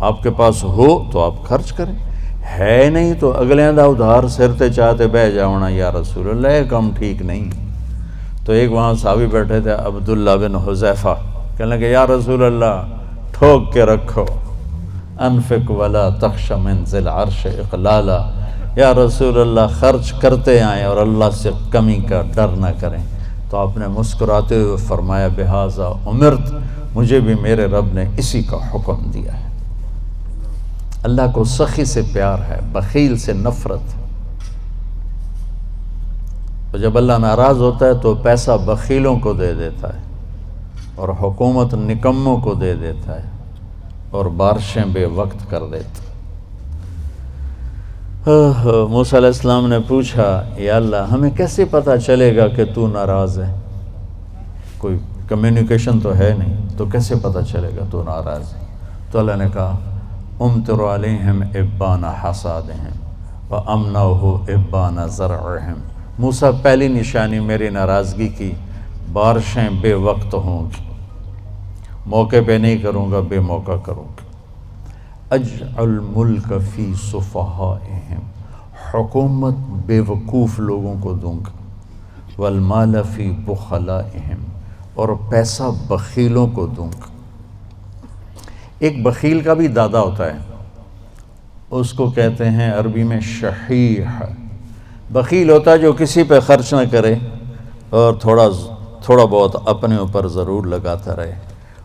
آپ کے پاس ہو تو آپ خرچ کریں، ہے نہیں تو اگلے دا ادھار سرتے چاہتے بہ جاؤنا یا رسول اللہ، یہ کام ٹھیک نہیں۔ تو ایک وہاں صحابی بیٹھے تھے عبداللہ بن حذیفہ، کہنے لگے یا رسول اللہ ٹھوک کے رکھو، انفق ولا تخش من ذی العرش اقلالا، یا رسول اللہ خرچ کرتے آئیں اور اللہ سے کمی کا ڈر نہ کریں۔ تو آپ نے مسکراتے ہوئے فرمایا بہذا امرت، مجھے بھی میرے رب نے اسی کا حکم دیا ہے۔ اللہ کو سخی سے پیار ہے، بخیل سے نفرت۔ تو جب اللہ ناراض ہوتا ہے تو پیسہ بخیلوں کو دے دیتا ہے اور حکومت نکموں کو دے دیتا ہے اور بارشیں بے وقت کر دیتا۔ موسیٰ علیہ السلام نے پوچھا یا اللہ ہمیں کیسے پتہ چلے گا کہ تو ناراض ہے؟ کوئی کمیونیکیشن تو ہے نہیں، تو کیسے پتہ چلے گا تو ناراض ہے؟ تو اللہ نے کہا امطر علیہم ابان حصادہم وامنعہ ابان زرعہم۔ موسیٰ پہلی نشانی میری ناراضگی کی، بارشیں بے وقت ہوں گی، موقع پہ نہیں کروں گا، بے موقع کروں گا۔ اجعل ملک فی صفحائہم، حکومت بے وقوف لوگوں کو دوں گا، والمال فی بخلائہم، اور پیسہ بخیلوں کو دوں گا۔ ایک بخیل کا بھی دادا ہوتا ہے، اس کو کہتے ہیں عربی میں شحیح۔ بخیل ہوتا ہے جو کسی پہ خرچ نہ کرے اور تھوڑا بہت اپنے اوپر ضرور لگاتا رہے،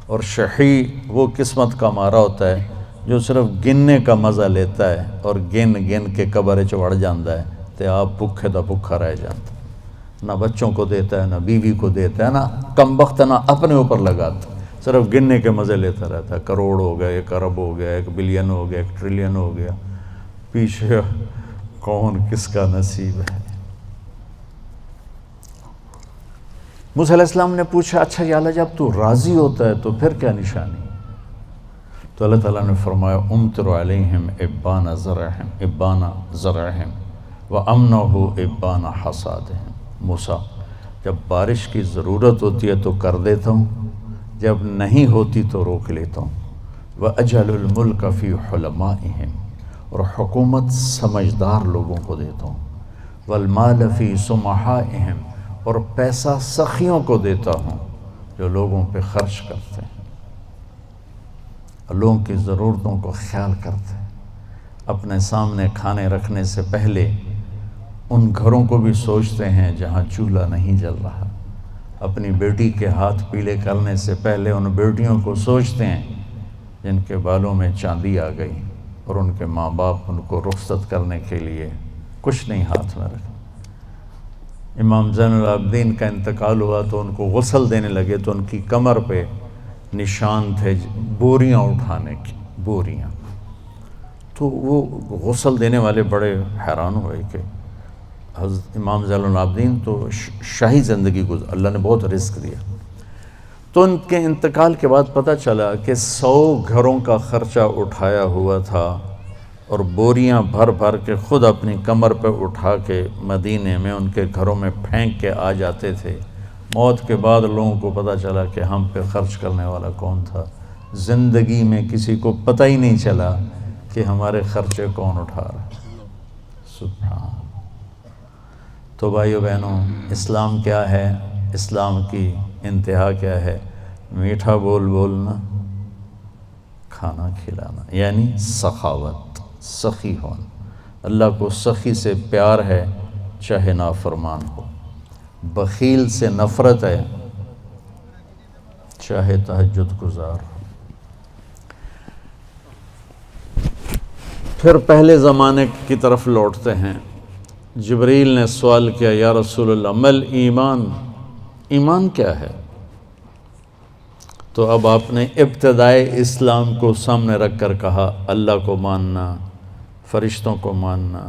اور شحیح وہ قسمت کا مارا ہوتا ہے جو صرف گننے کا مزہ لیتا ہے اور گن گن کے قبر چڑھ جاتا ہے تو آپ بھوکے دا بھوکا رہ جاتا، نہ بچوں کو دیتا ہے، نہ بیوی کو دیتا ہے، نہ کم وقت نہ اپنے اوپر لگاتا، صرف گننے کے مزے لیتا رہتا ہے۔ کروڑ ہو گیا، 1 ارب ہو گیا، 1 بلین ہو گیا، 1 ٹریلین ہو گیا، پیچھے کون کس کا نصیب ہے۔ موسیٰ علیہ السلام نے پوچھا اچھا یا اللہ جب تو راضی ہوتا ہے تو پھر کیا نشانی؟ تو اللہ تعالیٰ نے فرمایا امطر علیہم ابان زرعہم وامنعہ ابان حصادہم۔ موسیٰ جب بارش کی ضرورت ہوتی ہے تو کر دیتا ہوں، جب نہیں ہوتی تو روک لیتا ہوں۔ وَأَجْعَلُ الْمُلْكَ فِي حُلَمَائِهِمْ، اور حکومت سمجھدار لوگوں کو دیتا ہوں۔ وَالْمَالَ فِي سُمَحَائِهِمْ، اور پیسہ سخیوں کو دیتا ہوں جو لوگوں پہ خرچ کرتے ہیں، لوگوں کی ضرورتوں کو خیال کرتے ہیں، اپنے سامنے کھانے رکھنے سے پہلے ان گھروں کو بھی سوچتے ہیں جہاں چولہا نہیں جل رہا، اپنی بیٹی کے ہاتھ پیلے کرنے سے پہلے ان بیٹیوں کو سوچتے ہیں جن کے بالوں میں چاندی آ گئی اور ان کے ماں باپ ان کو رخصت کرنے کے لیے کچھ نہیں ہاتھ میں رکھا۔ امام زین العابدین کا انتقال ہوا تو ان کو غسل دینے لگے تو ان کی کمر پہ نشان تھے بوریاں اٹھانے کی، بوریاں۔ تو وہ غسل دینے والے بڑے حیران ہوئے کہ حضرت امام زین العابدین تو شاہی زندگی گزار، اللہ نے بہت رزق دیا۔ تو ان کے انتقال کے بعد پتہ چلا کہ 100 گھروں کا خرچہ اٹھایا ہوا تھا اور بوریاں بھر بھر کے خود اپنی کمر پہ اٹھا کے مدینے میں ان کے گھروں میں پھینک کے آ جاتے تھے۔ موت کے بعد لوگوں کو پتہ چلا کہ ہم پہ خرچ کرنے والا کون تھا، زندگی میں کسی کو پتہ ہی نہیں چلا کہ ہمارے خرچے کون اٹھا رہا۔ سبحان۔ تو بھائیو بہنوں، اسلام کیا ہے؟ اسلام کی انتہا کیا ہے؟ میٹھا بول بولنا، کھانا کھلانا، یعنی سخاوت، سخی ہونا۔ اللہ کو سخی سے پیار ہے چاہے نافرمان ہو، بخیل سے نفرت ہے چاہے تہجد گزار ہو۔ پھر پہلے زمانے کی طرف لوٹتے ہیں۔ جبریل نے سوال کیا یا رسول اللہ مل ایمان، ایمان کیا ہے؟ تو اب آپ نے ابتدائے اسلام کو سامنے رکھ کر کہا اللہ کو ماننا، فرشتوں کو ماننا،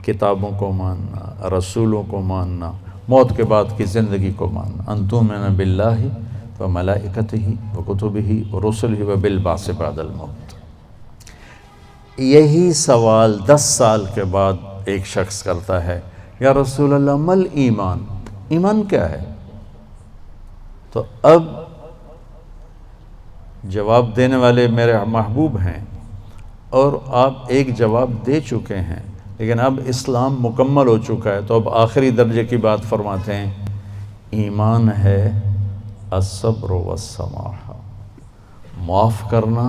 کتابوں کو ماننا، رسولوں کو ماننا، موت کے بعد کی زندگی کو ماننا۔ ان تؤمن باللہ وملائکتہ وکتبہ ورسلہ وبالبعث بعد الموت۔ یہی سوال 10 سال کے بعد ایک شخص کرتا ہے یا رسول اللہ مل ایمان، ایمان کیا ہے؟ تو اب جواب دینے والے میرے محبوب ہیں اور آپ ایک جواب دے چکے ہیں، لیکن اب اسلام مکمل ہو چکا ہے، تو اب آخری درجے کی بات فرماتے ہیں، ایمان ہے الصبر والسماحہ، معاف کرنا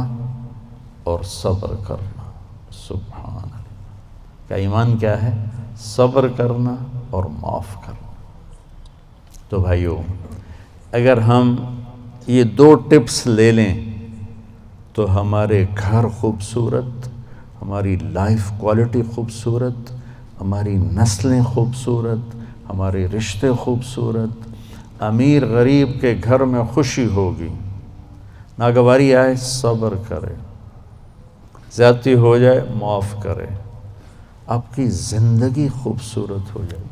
اور صبر کرنا۔ سبحان اللہ، کیا ایمان کیا ہے؟ صبر کرنا اور معاف کرنا۔ تو بھائیو، اگر ہم یہ 2 ٹپس لے لیں تو ہمارے گھر خوبصورت، ہماری لائف کوالٹی خوبصورت، ہماری نسلیں خوبصورت، ہمارے رشتے خوبصورت، امیر غریب کے گھر میں خوشی ہوگی، ناگواری آئے صبر کرے، زیادتی ہو جائے معاف کرے، آپ کی زندگی خوبصورت ہو جائے۔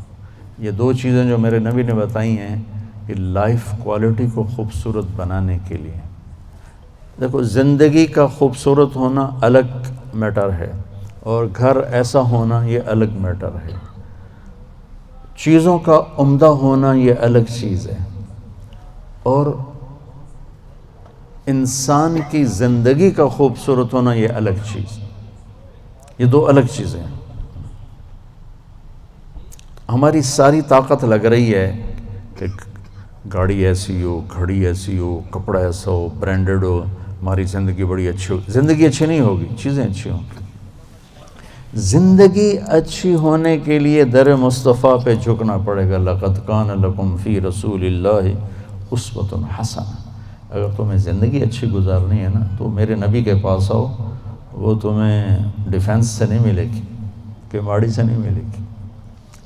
یہ 2 چیزیں جو میرے نبی نے بتائی ہیں کہ لائف کوالٹی کو خوبصورت بنانے کے لیے۔ دیکھو، زندگی کا خوبصورت ہونا الگ میٹر ہے، اور گھر ایسا ہونا یہ الگ میٹر ہے۔ چیزوں کا عمدہ ہونا یہ الگ چیز ہے، اور انسان کی زندگی کا خوبصورت ہونا یہ الگ چیز ہے۔ یہ 2 الگ چیزیں ہیں۔ ہماری ساری طاقت لگ رہی ہے کہ گاڑی ایسی ہو، گھڑی ایسی ہو، کپڑا ایسا ہو، برانڈڈ ہو، ہماری زندگی بڑی اچھی ہو۔ زندگی اچھی نہیں ہوگی، چیزیں اچھی ہوں گی۔ زندگی اچھی ہونے کے لیے در مصطفیٰ پہ جھکنا پڑے گا۔ لَقَدْ كَانَ لَكُمْ فِي رَسُولِ اللَّهِ أُسْوَةٌ حَسَنَةٌ۔ اگر تمہیں زندگی اچھی گزارنی ہے نا تو میرے نبی کے پاس آؤ، وہ تمہیں ڈیفنس سے نہیں ملے گی، کماڑی سے نہیں ملے گی،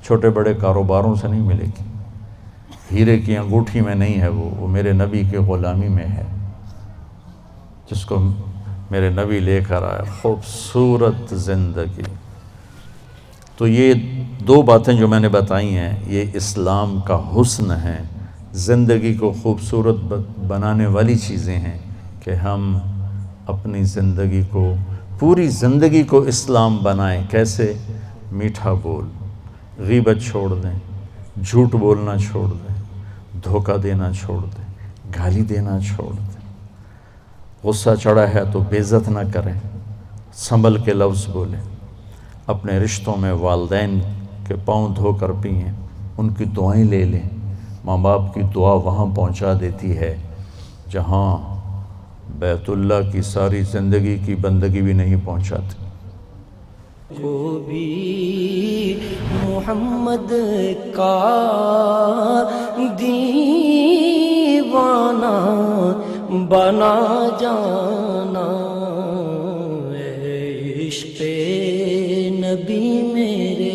چھوٹے بڑے کاروباروں سے نہیں ملے گی، ہیرے کی انگوٹھی میں نہیں ہے، وہ میرے نبی کے غلامی میں ہے، جس کو میرے نبی لے کر آیا، خوبصورت زندگی۔ تو یہ 2 باتیں جو میں نے بتائی ہیں، یہ اسلام کا حسن ہے، زندگی کو خوبصورت بنانے والی چیزیں ہیں کہ ہم اپنی زندگی کو، پوری زندگی کو اسلام بنائیں۔ کیسے؟ میٹھا بول، غیبت چھوڑ دیں، جھوٹ بولنا چھوڑ دیں، دھوکہ دینا چھوڑ دیں، گالی دینا چھوڑ دیں، غصہ چڑھا ہے تو بے عزت نہ کریں، سنبھل کے لفظ بولیں، اپنے رشتوں میں والدین کے پاؤں دھو کر پئیں، ان کی دعائیں لے لیں۔ ماں باپ کی دعا وہاں پہنچا دیتی ہے جہاں بیت اللہ کی ساری زندگی کی بندگی بھی نہیں پہنچاتی۔ کو بھی محمد کا دیوانہ بنا جانا، عشق نبی میرے